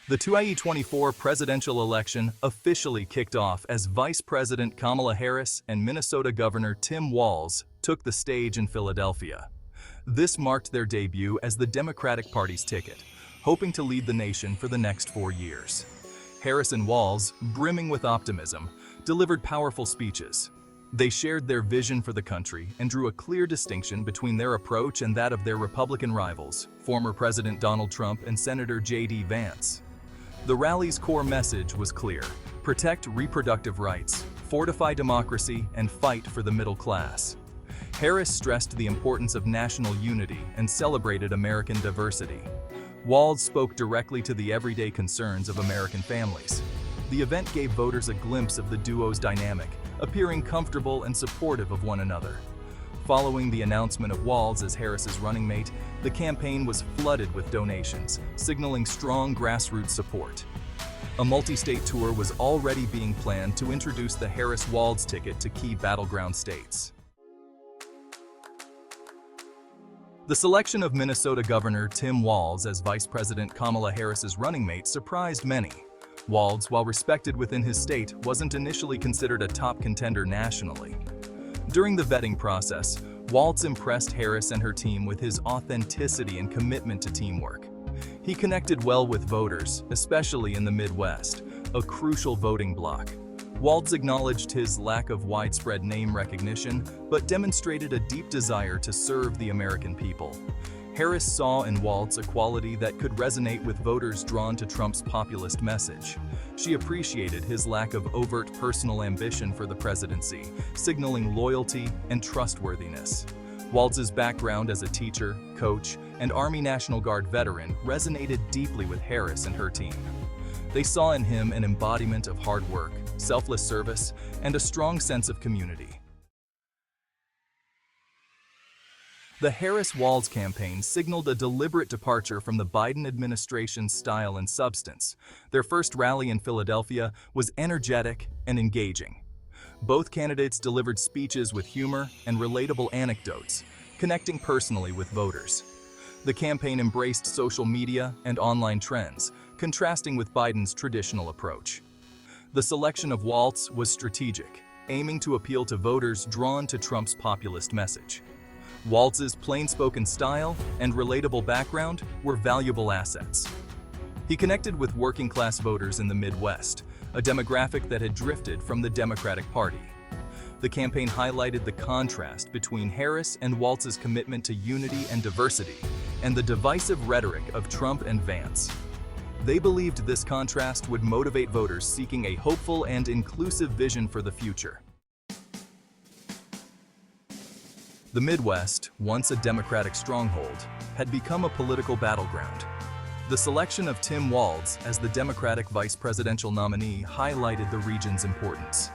The 2024 presidential election officially kicked off as Vice President Kamala Harris and Minnesota Governor Tim Walz took the stage in Philadelphia. This marked their debut as the Democratic Party's ticket, hoping to lead the nation for the next 4 years. Harris and Walz, brimming with optimism, delivered powerful speeches. They shared their vision for the country and drew a clear distinction between their approach and that of their Republican rivals, former President Donald Trump and Senator Vance. The rally's core message was clear: protect reproductive rights, fortify democracy, and fight for the middle class. Harris stressed the importance of national unity and celebrated American diversity. Walz spoke directly to the everyday concerns of American families. The event gave voters a glimpse of the duo's dynamic, appearing comfortable and supportive of one another. Following the announcement of Walz as Harris's running mate, the campaign was flooded with donations, signaling strong grassroots support. A multi-state tour was already being planned to introduce the Harris-Walz ticket to key battleground states. The selection of Minnesota Governor Tim Walz as Vice President Kamala Harris's running mate surprised many. Walz, while respected within his state, wasn't initially considered a top contender nationally. During the vetting process, Walz impressed Harris and her team with his authenticity and commitment to teamwork. He connected well with voters, especially in the Midwest, a crucial voting bloc. Walz acknowledged his lack of widespread name recognition, but demonstrated a deep desire to serve the American people. Harris saw in Walz a quality that could resonate with voters drawn to Trump's populist message. She appreciated his lack of overt personal ambition for the presidency, signaling loyalty and trustworthiness. Walz's background as a teacher, coach, and Army National Guard veteran resonated deeply with Harris and her team. They saw in him an embodiment of hard work, selfless service, and a strong sense of community. The Harris-Walz campaign signaled a deliberate departure from the Biden administration's style and substance. Their first rally in Philadelphia was energetic and engaging. Both candidates delivered speeches with humor and relatable anecdotes, connecting personally with voters. The campaign embraced social media and online trends, contrasting with Biden's traditional approach. The selection of Walz was strategic, aiming to appeal to voters drawn to Trump's populist message. Walz's plain-spoken style and relatable background were valuable assets. He connected with working-class voters in the Midwest, a demographic that had drifted from the Democratic Party. The campaign highlighted the contrast between Harris and Walz's commitment to unity and diversity, and the divisive rhetoric of Trump and Vance. They believed this contrast would motivate voters seeking a hopeful and inclusive vision for the future. The Midwest, once a Democratic stronghold, had become a political battleground. The selection of Tim Walz as the Democratic vice presidential nominee highlighted the region's importance.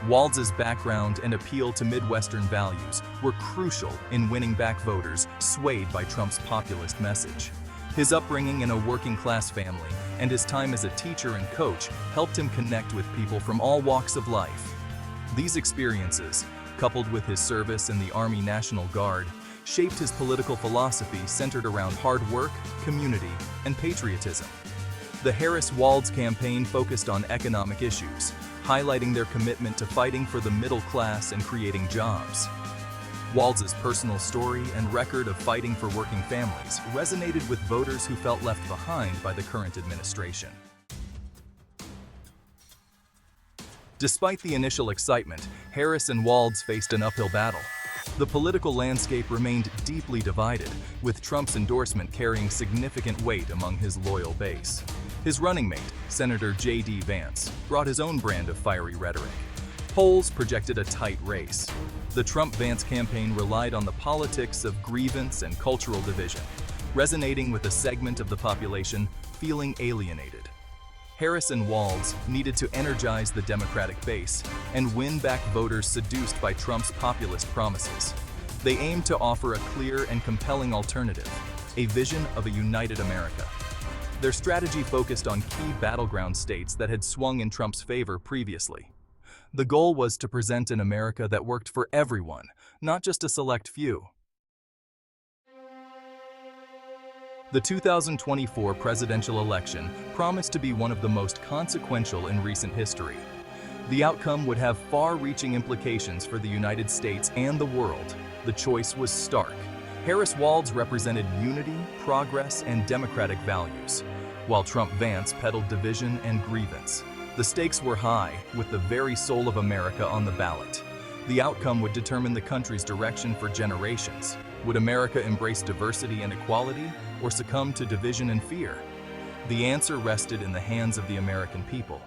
Walz's background and appeal to Midwestern values were crucial in winning back voters swayed by Trump's populist message. His upbringing in a working-class family and his time as a teacher and coach helped him connect with people from all walks of life. These experiences, coupled with his service in the Army National Guard, shaped his political philosophy centered around hard work, community, and patriotism. The Harris-Walz campaign focused on economic issues, highlighting their commitment to fighting for the middle class and creating jobs. Walz's personal story and record of fighting for working families resonated with voters who felt left behind by the current administration. Despite the initial excitement, Harris and Walz faced an uphill battle. The political landscape remained deeply divided, with Trump's endorsement carrying significant weight among his loyal base. His running mate, Senator Vance, brought his own brand of fiery rhetoric. Polls projected a tight race. The Trump-Vance campaign relied on the politics of grievance and cultural division, resonating with a segment of the population feeling alienated. Harris and Walz needed to energize the Democratic base and win back voters seduced by Trump's populist promises. They aimed to offer a clear and compelling alternative, a vision of a united America. Their strategy focused on key battleground states that had swung in Trump's favor previously. The goal was to present an America that worked for everyone, not just a select few. The 2024 presidential election promised to be one of the most consequential in recent history. The outcome would have far-reaching implications for the United States and the world. The choice was stark. Harris-Walz represented unity, progress, and democratic values, while Trump-Vance peddled division and grievance. The stakes were high, with the very soul of America on the ballot. The outcome would determine the country's direction for generations. Would America embrace diversity and equality, or succumb to division and fear? The answer rested in the hands of the American people.